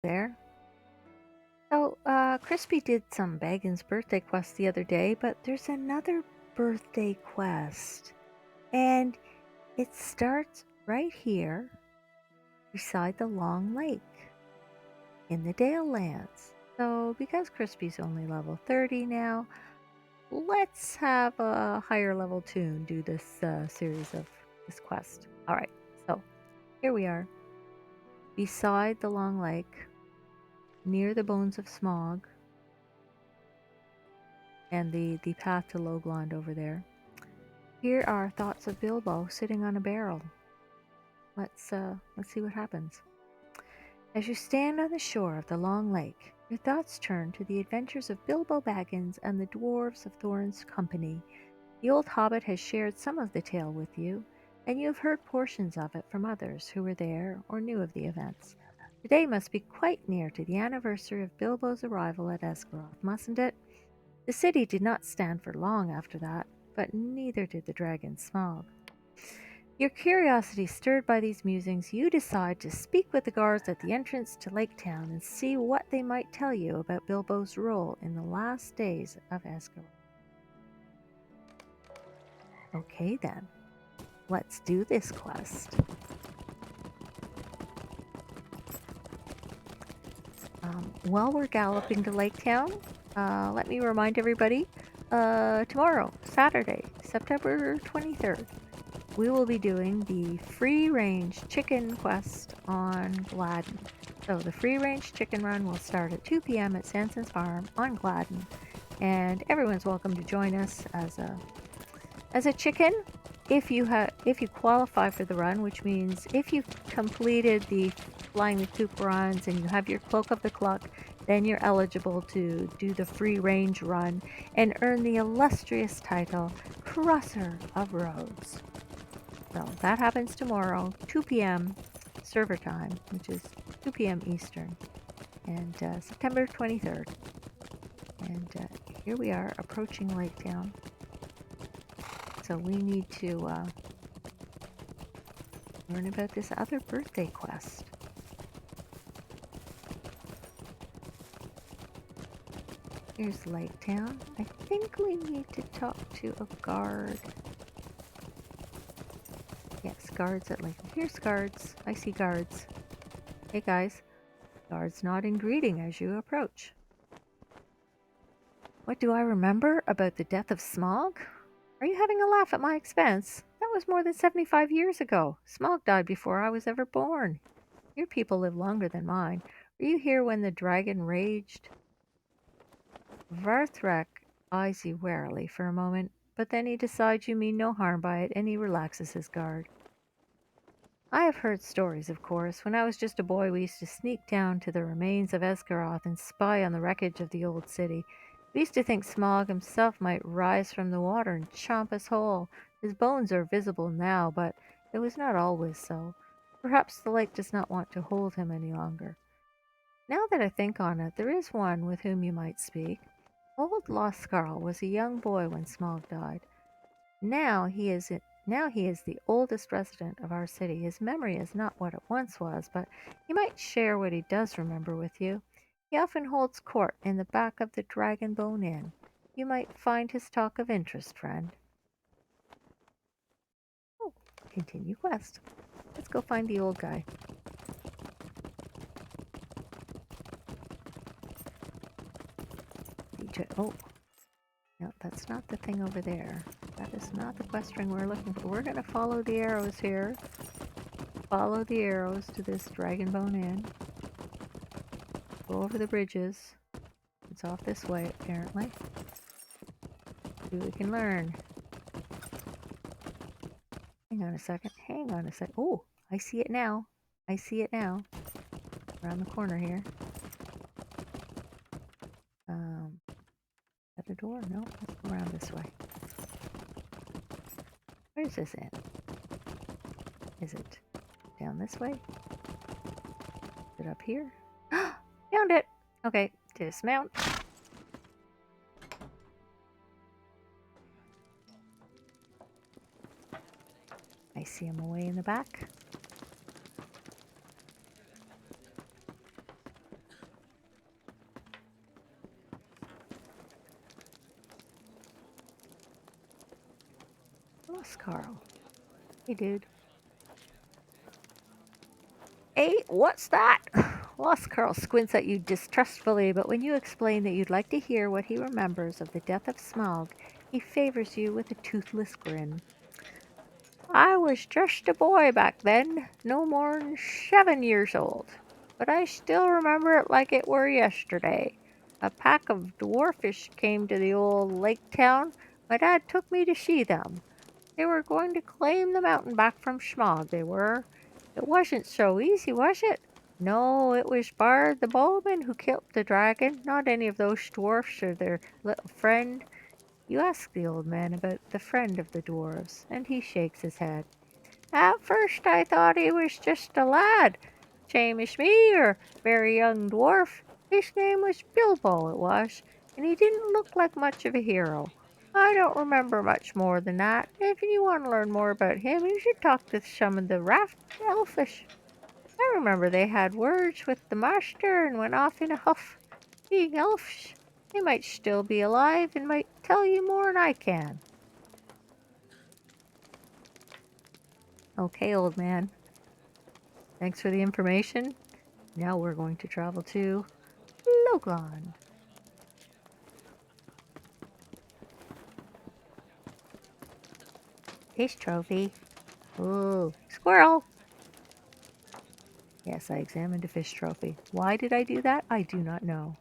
There. So, Crispy did some Baggins birthday quest the other day, but there's another birthday quest. And it starts right here beside the Long Lake in the Dale Lands. So, because Crispy's only level 30 now, let's have a higher level toon do this series of this quest. All right, so here we are beside the Long Lake near the bones of Smog and the path to Logland over there. Here are thoughts of Bilbo sitting on a barrel. Let's see what happens. As you stand on the shore of the Long Lake, your thoughts turn to the adventures of Bilbo Baggins and the dwarves of Thorin's company. The old hobbit has shared some of the tale with you, and you have heard portions of it from others who were there or knew of the events. Today must be quite near to the anniversary of Bilbo's arrival at Esgaroth, mustn't it? The city did not stand for long after that, but neither did the dragon Smaug. Your curiosity stirred by these musings, you decide to speak with the guards at the entrance to Lake Town and see what they might tell you about Bilbo's role in the last days of Esgaroth. Okay then, let's do this quest. While we're galloping to Lake Town, let me remind everybody, tomorrow, Saturday, September 23rd, we will be doing the free-range chicken quest on Gladden. So the free-range chicken run will start at 2 p.m. at Sanson's Farm on Gladden, and everyone's welcome to join us as a chicken. If you qualify for the run, which means if you've completed the Flying the Coop runs and you have your Cloak of the Cluck, then you're eligible to do the free-range run and earn the illustrious title Crosser of Roads. So that happens tomorrow, 2 p.m. server time, which is 2 p.m. Eastern, and September 23rd. And here we are approaching Lake Town. So we need to learn about this other birthday quest. Here's Lake Town. I think we need to talk to a guard. Yes, guards at Lake. Here's guards. I see guards. Hey guys. Guards nod in greeting as you approach. What do I remember about the death of Smog? Are you having a laugh at my expense? That was more than 75 years ago. Smog died before I was ever born. Your people live longer than mine. Were you here when the dragon raged? Varthrak eyes you warily for a moment, but then he decides you mean no harm by it and he relaxes his guard. I have heard stories, of course. When I was just a boy, we used to sneak down to the remains of Esgaroth and spy on the wreckage of the old city. We used to think Smaug himself might rise from the water and chomp us whole. His bones are visible now, but it was not always so. Perhaps the lake does not want to hold him any longer. Now that I think on it, there is one with whom you might speak. Old Loscarl was a young boy when Smaug died. Now he is the oldest resident of our city. His memory is not what it once was, but he might share what he does remember with you. He often holds court in the back of the Dragonbone Inn. You might find his talk of interest, friend. Oh, continue quest. Let's go find the old guy. Oh, no, that's not the thing over there. That is not the quest ring we're looking for. We're going to follow the arrows here. Follow the arrows to this Dragonbone Inn. Go over the bridges. It's off this way, apparently. See what we can learn. Hang on a second. Hang on a sec. Oh, I see it now. I see it now. Around the corner here. Is that a door? No, let's go around this way. Where's this in? Is it down this way? Is it up here? Found it! Okay, dismount. I see him away in the back. Lost Carl. Hey, dude. Hey, what's that? Lost Carl squints at you distrustfully, but when you explain that you'd like to hear what he remembers of the death of Smaug, he favors you with a toothless grin. I was just a boy back then, no more'n 7 years old, but I still remember it like it were yesterday. A pack of dwarfish came to the old lake town. My dad took me to see them. They were going to claim the mountain back from Schmog, they were. It wasn't so easy, was it? No, it was Bard the bowman who killed the dragon, not any of those dwarfs or their little friend. You ask the old man about the friend of the dwarfs, and he shakes his head. At first I thought he was just a lad, same as me, or very young dwarf. His name was Bilbo, it was, and he didn't look like much of a hero. I don't remember much more than that. If you want to learn more about him, you should talk to some of the raft elfish. I remember they had words with the master and went off in a huff. Being elfish, they might still be alive and might tell you more than I can. Okay, old man. Thanks for the information. Now we're going to travel to Logan. Fish trophy. Ooh, squirrel. Yes, I examined a fish trophy. Why did I do that? I do not know.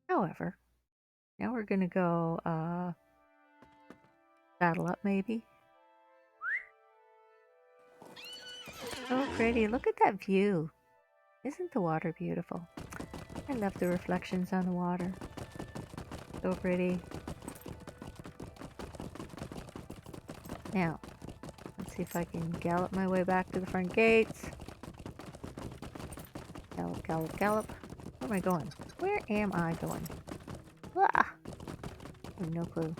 However, now we're gonna go saddle up maybe. So pretty. Look at that view. Isn't the water beautiful? I love the reflections on the water. So pretty. Now, let's see if I can gallop my way back to the front gates. Gallop, gallop, gallop. Where am I going? Where am I going? Ah! I have no clue.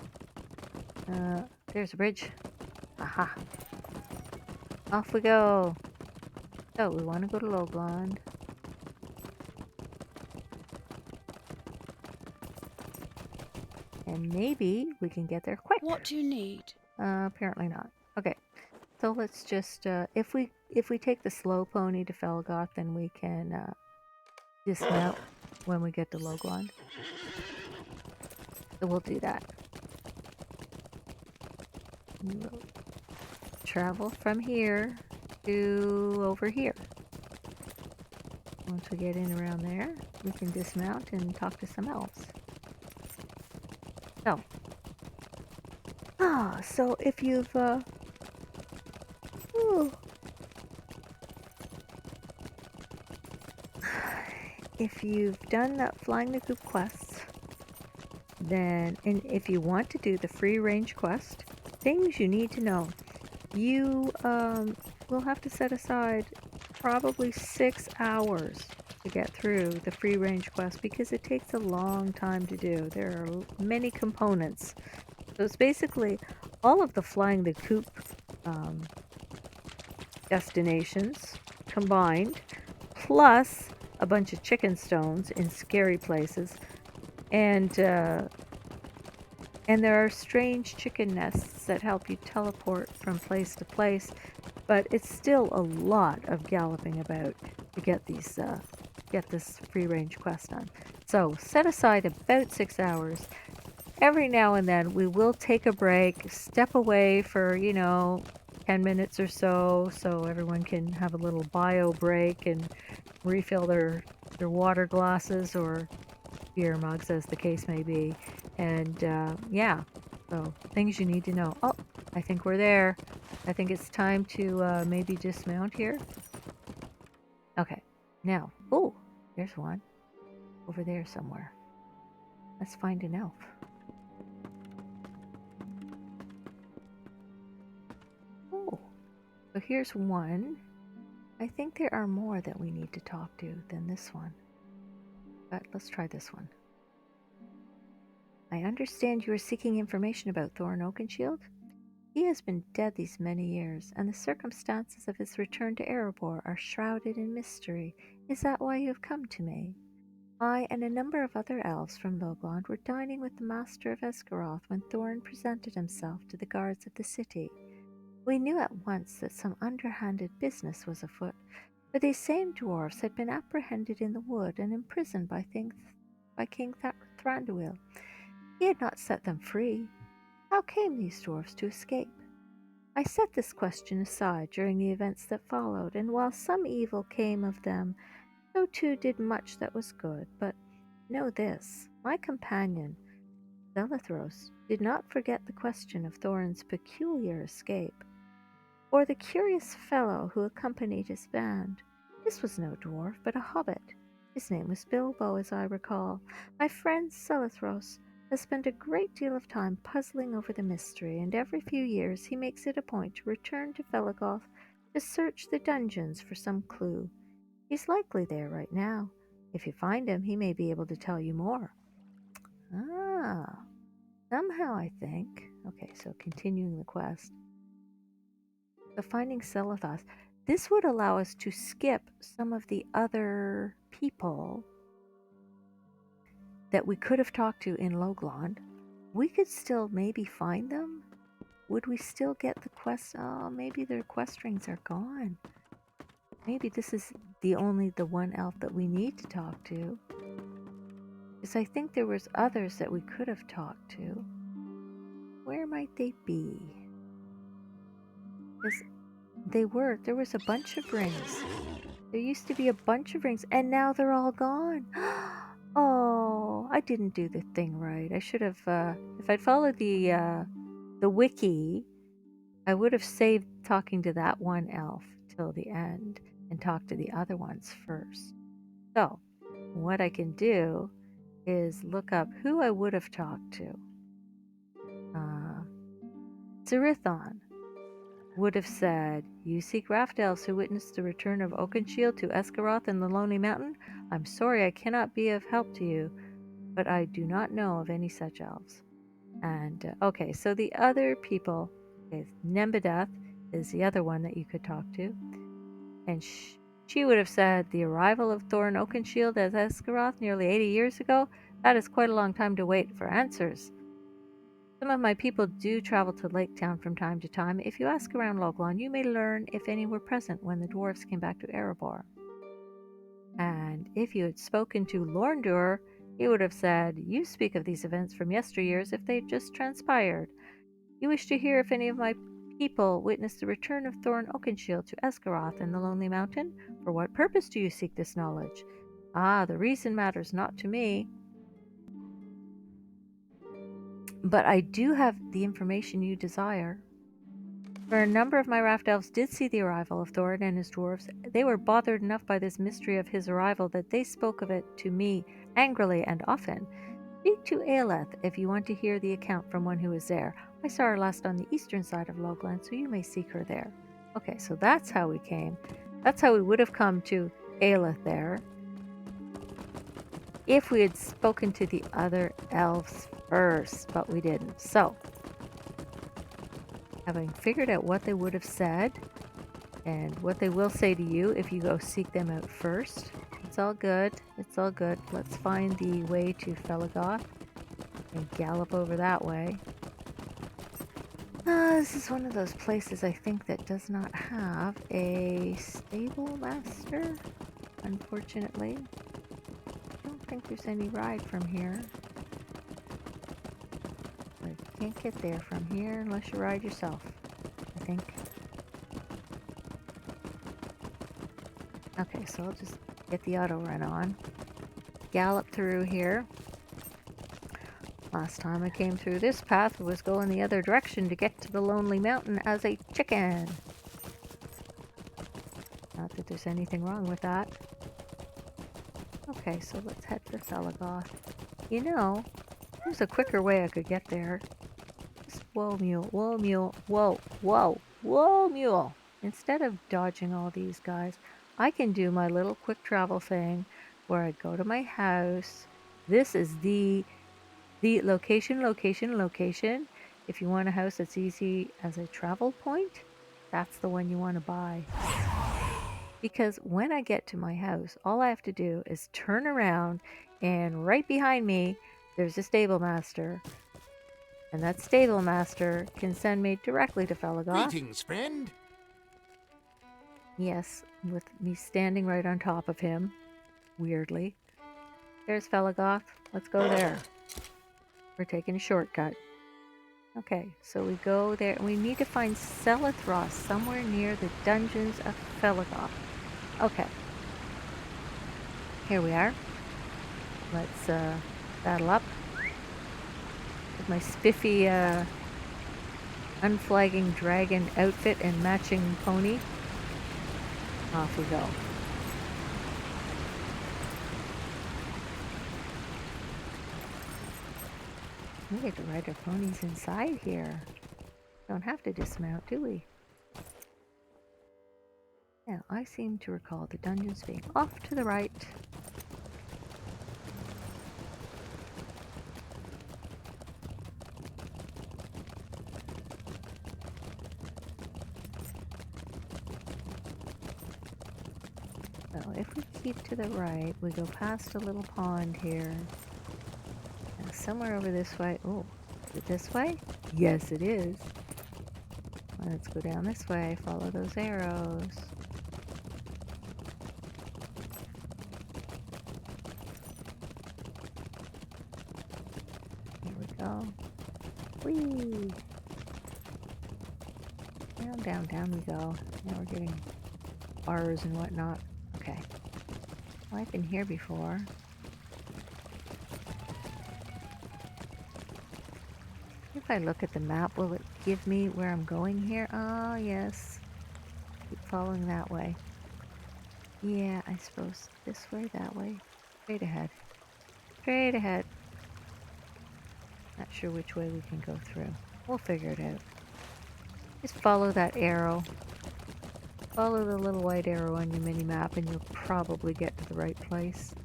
There's a bridge. Aha! Off we go! So, we want to go to Logland. And maybe we can get there quick. What do you need? Apparently not. Okay. So let's just, if we take the slow pony to Felgoth, then we can, dismount when we get to Logland. So we'll do that. We'll travel from here to over here. Once we get in around there, we can dismount and talk to some elves. So if you've, if you've done that Flying the Coop quests, then, and if you want to do the free range quest, things you need to know. You will have to set aside probably 6 hours to get through the free range quest because it takes a long time to do. There are many components. So it's basically all of the Flying the Coop destinations combined, plus a bunch of chicken stones in scary places, and there are strange chicken nests that help you teleport from place to place, but it's still a lot of galloping about to get these get this free range quest done. So set aside about 6 hours. Every now and then we will take a break, step away for 10 minutes or so everyone can have a little bio break and refill their water glasses or beer mugs, as the case may be. And yeah, so things you need to know. Oh, I think we're there. I think it's time to maybe dismount here. Okay, now, oh, there's one over there somewhere. Let's find an elf. Oh, so here's one. I think there are more that we need to talk to than this one. But let's try this one. I understand you are seeking information about Thorin Oakenshield. He has been dead these many years, and the circumstances of his return to Erebor are shrouded in mystery. Is that why you have come to me? I and a number of other elves from Logland were dining with the master of Esgaroth when Thorin presented himself to the guards of the city. We knew at once that some underhanded business was afoot, for these same dwarfs had been apprehended in the wood and imprisoned by King Thranduil. He had not set them free. How came these dwarfs to escape? I set this question aside during the events that followed, and while some evil came of them, so too did much that was good. But know this, my companion, Zelithros, did not forget the question of Thorin's peculiar escape, or the curious fellow who accompanied his band. This was no dwarf, but a hobbit. His name was Bilbo, as I recall. My friend Zelithros has spent a great deal of time puzzling over the mystery, and every few years he makes it a point to return to Felaggoth to search the dungeons for some clue. He's likely there right now. If you find him, he may be able to tell you more. Ah, somehow I think. Okay, so continuing the quest. So finding Zelithos. This would allow us to skip some of the other people that we could have talked to in Logland. We could still maybe find them. Would we still get the quest? Oh, maybe their quest rings are gone. Maybe this is the one elf that we need to talk to. Because I think there was others that we could have talked to. Where might they be? Because there was a bunch of rings. There used to be a bunch of rings, and now they're all gone. Oh, I didn't do the thing right. I should have, if I'd followed the wiki, I would have saved talking to that one elf till the end and talked to the other ones first. So, what I can do is look up who I would have talked to. Zerithon would have said, "You seek raft elves who witnessed the return of Oakenshield to Esgaroth in the Lonely Mountain? I'm sorry I cannot be of help to you, but I do not know of any such elves." And, okay, so the other people, okay, Nembedeth is the other one that you could talk to. And she would have said, "The arrival of Thorin Oakenshield at Esgaroth nearly 80 years ago? That is quite a long time to wait for answers. Some of my people do travel to Lake Town from time to time. If you ask around Loglan, you may learn if any were present when the dwarves came back to Erebor." And if you had spoken to Lorndur, he would have said, "You speak of these events from yesteryears if they had just transpired. You wish to hear if any of my people witnessed the return of Thorin Oakenshield to Esgaroth in the Lonely Mountain? For what purpose do you seek this knowledge? Ah, the reason matters not to me. But I do have the information you desire. For a number of my raft elves did see the arrival of Thorin and his dwarves. They were bothered enough by this mystery of his arrival that they spoke of it to me angrily and often. Speak to Aeleth if you want to hear the account from one who was there. I saw her last on the eastern side of Logland, so you may seek her there." Okay, so that's how we came. That's how we would have come to Aeleth there if we had spoken to the other elves first, but we didn't. So, having figured out what they would have said and what they will say to you if you go seek them out first, it's all good. It's all good. Let's find the way to Felaggoth and gallop over that way. This is one of those places I think that does not have a stable master, unfortunately. I don't think there's any ride from here. You can't get there from here unless you ride yourself, I think. Okay, so I'll just get the auto run on. Gallop through here. Last time I came through this path, I was going the other direction to get to the Lonely Mountain as a chicken. Not that there's anything wrong with that. Okay, so let's head for Felaggoth. You know, there's a quicker way I could get there. Just whoa mule, whoa mule. Instead of dodging all these guys, I can do my little quick travel thing where I go to my house. This is the location. If you want a house that's easy as a travel point, that's the one you want to buy. Because when I get to my house, all I have to do is turn around, and right behind me, there's a stable master. And that stable master can send me directly to Felagoth. Greetings, friend. Yes, with me standing right on top of him, weirdly. There's Felagoth. Let's go there. We're taking a shortcut. Okay, so we go there. We need to find Selithros somewhere near the dungeons of Felagoth. Okay. Here we are. Let's saddle up. With my spiffy unflagging dragon outfit and matching pony. Off we go. We get to ride our ponies inside here. Don't have to dismount, do we? Now, I seem to recall the dungeons being off to the right. So if we keep to the right, we go past a little pond here. And somewhere over this way. Oh, is it this way? Yes, it is. Let's go down this way. Follow those arrows. Here we go. Whee! Down, down, down we go. Now we're getting bars and whatnot. Okay. Well, I've been here before. If I look at the map, will it give me where I'm going here? Oh, yes. Keep following that way. Yeah, I suppose this way, that way. Straight ahead. Straight ahead. Not sure which way we can go through. We'll figure it out. Just follow that arrow. Follow the little white arrow on your mini-map and you'll probably get to the right place.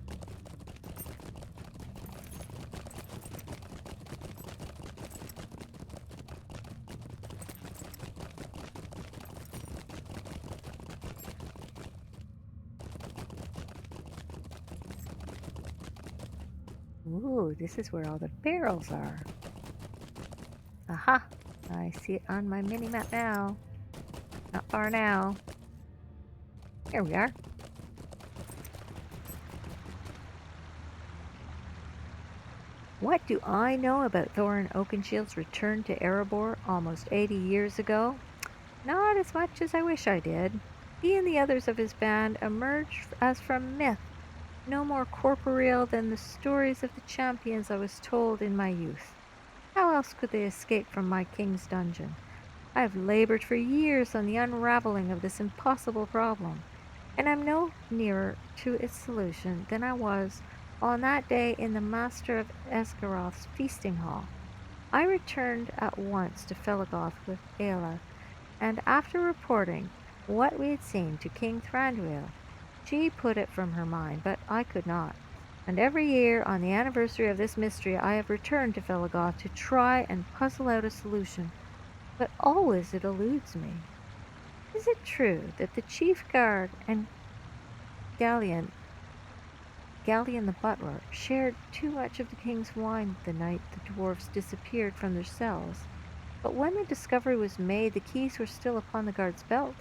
Ooh, this is where all the barrels are. Aha! I see it on my mini-map now. Not far now. Here we are. What do I know about Thorin Oakenshield's return to Erebor almost 80 years ago? Not as much as I wish I did. He and the others of his band emerged as from myth, no more corporeal than the stories of the champions I was told in my youth. How else could they escape from my king's dungeon? I have labored for years on the unraveling of this impossible problem, and I'm no nearer to its solution than I was on that day in the Master of Esgaroth's feasting hall. I returned at once to Felagoth with Aela, and after reporting what we had seen to King Thranduil, she put it from her mind, but I could not. And every year, on the anniversary of this mystery, I have returned to Felagoth to try and puzzle out a solution, but always it eludes me. Is it true that the chief guard and Galleon the butler shared too much of the king's wine the night the dwarfs disappeared from their cells? But when the discovery was made, the keys were still upon the guard's belt.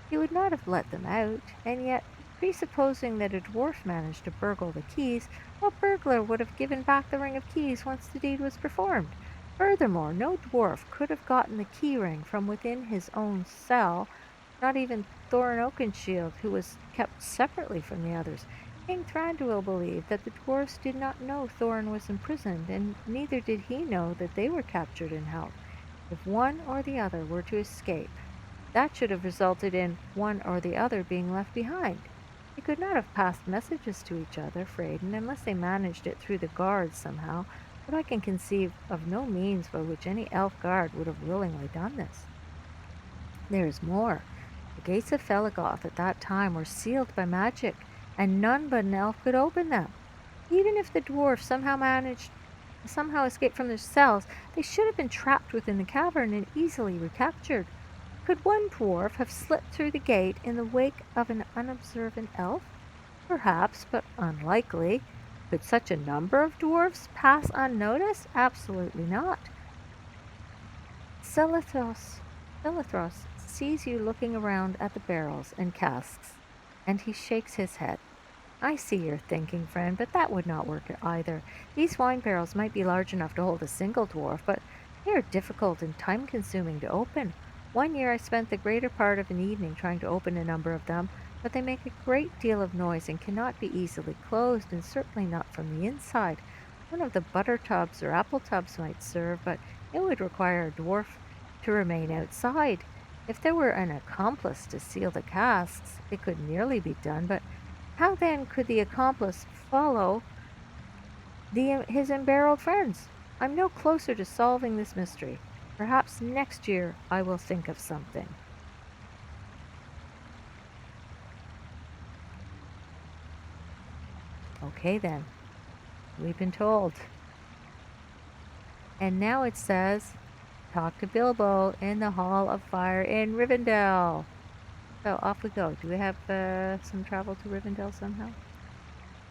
He would not have let them out, and yet, presupposing that a dwarf managed to burgle the keys, what burglar would have given back the ring of keys once the deed was performed? Furthermore, no dwarf could have gotten the key ring from within his own cell, not even Thorin Oakenshield, who was kept separately from the others. King Thranduil believed that the dwarfs did not know Thorin was imprisoned, and neither did he know that they were captured and held. If one or the other were to escape, that should have resulted in one or the other being left behind. They could not have passed messages to each other, Freyden, unless they managed it through the guards somehow, but I can conceive of no means by which any elf guard would have willingly done this. There is more. The gates of Felagoth at that time were sealed by magic, and none but an elf could open them. Even if the dwarfs somehow escaped from their cells, they should have been trapped within the cavern and easily recaptured. Could one dwarf have slipped through the gate in the wake of an unobservant elf? Perhaps, but unlikely. Could such a number of dwarfs pass unnoticed? Absolutely not. Selithros, Selithros sees you looking around at the barrels and casks, and he shakes his head. I see your thinking, friend, but that would not work either. These wine barrels might be large enough to hold a single dwarf, but they are difficult and time consuming to open. One year I spent the greater part of an evening trying to open a number of them, but they make a great deal of noise and cannot be easily closed, and certainly not from the inside. One of the butter tubs or apple tubs might serve, but it would require a dwarf to remain outside. If there were an accomplice to seal the casks, it could nearly be done, but how then could the accomplice follow his embarrassed friends? I'm no closer to solving this mystery. Perhaps next year I will think of something. Okay then, we've been told. And now it says, talk to Bilbo in the Hall of Fire in Rivendell. So off we go. Do we have some travel to Rivendell somehow?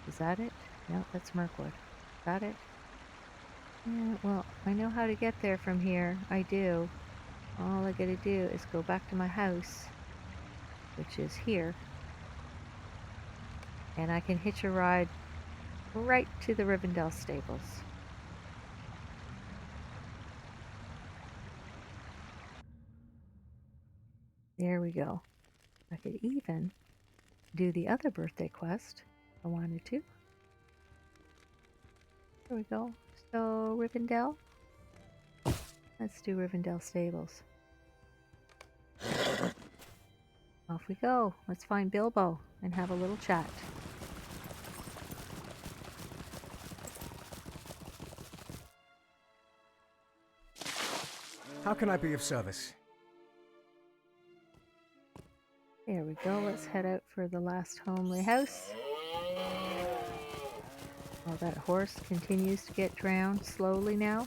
Is that it? No, that's Mirkwood. Is that it? Yeah, well, I know how to get there from here. I do. All I gotta do is go back to my house, which is here, and I can hitch a ride right to the Rivendell stables. There we go. I could even do the other birthday quest if I wanted to. There we go. So, Rivendell. Let's do Rivendell stables. Off we go. Let's find Bilbo and have a little chat. How can I be of service? There we go. Let's head out for the last homely house. Oh, that horse continues to get drowned slowly now.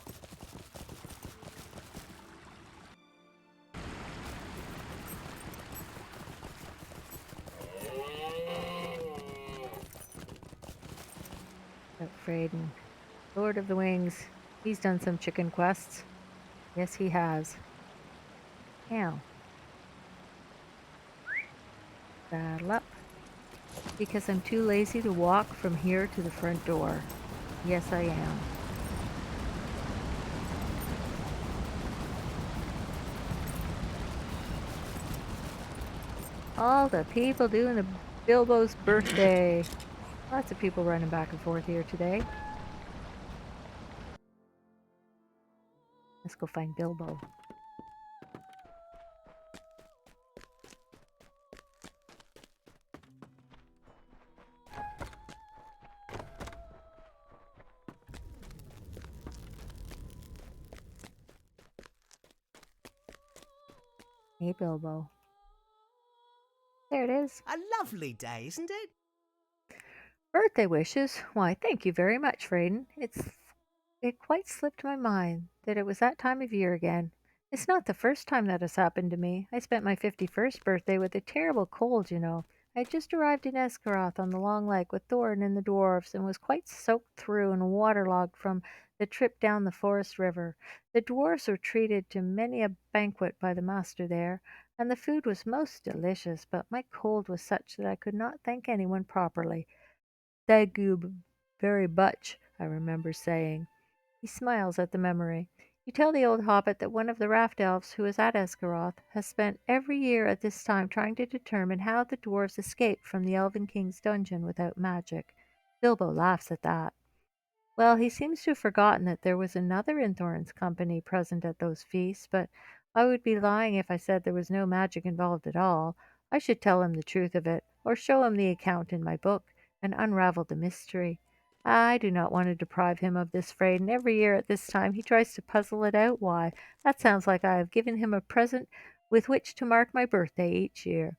But Freyden, Lord of the Wings, he's done some chicken quests. Yes, he has. Now, saddle up. Because I'm too lazy to walk from here to the front door. Yes, I am. All the people doing the Bilbo's birthday. Lots of people running back and forth here today. Let's go find Bilbo. Hey, Bilbo. There it is. A lovely day, isn't it? Birthday wishes? Why, thank you very much, Freyden. It quite slipped my mind that it was that time of year again. It's not the first time that has happened to me. I spent my 51st birthday with a terrible cold, you know. I had just arrived in Esgaroth on the Long Lake with Thorin and the dwarfs and was quite soaked through and waterlogged from the trip down the forest river. The dwarfs were treated to many a banquet by the master there, and the food was most delicious, but my cold was such that I could not thank anyone properly. "Thank you very much," I remember saying. He smiles at the memory. You tell the old hobbit that one of the raft elves who is at Esgaroth has spent every year at this time trying to determine how the dwarves escaped from the Elven King's dungeon without magic. Bilbo laughs at that. Well, he seems to have forgotten that there was another in Thorin's company present at those feasts, but I would be lying if I said there was no magic involved at all. I should tell him the truth of it, or show him the account in my book, and unravel the mystery. I do not want to deprive him of this Freyden. Every year at this time he tries to puzzle it out. Why, that sounds like I have given him a present with which to mark my birthday each year.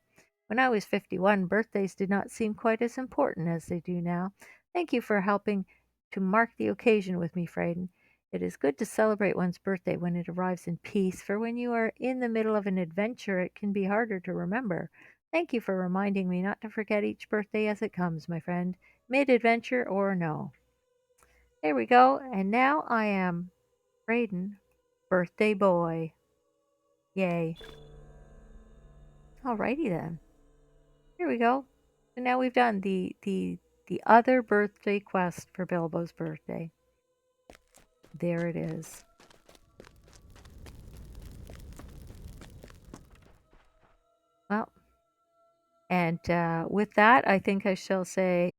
When I was 51, birthdays did not seem quite as important as they do now. Thank you for helping to mark the occasion with me, Freyden. It is good to celebrate one's birthday when it arrives in peace, for when you are in the middle of an adventure, it can be harder to remember. Thank you for reminding me not to forget each birthday as it comes, my friend, mid adventure or no. There we go. And now I am Braden, birthday boy. Yay. Alrighty then. Here we go. So now we've done the other birthday quest for Bilbo's birthday. There it is. Well, and with that, I think I shall say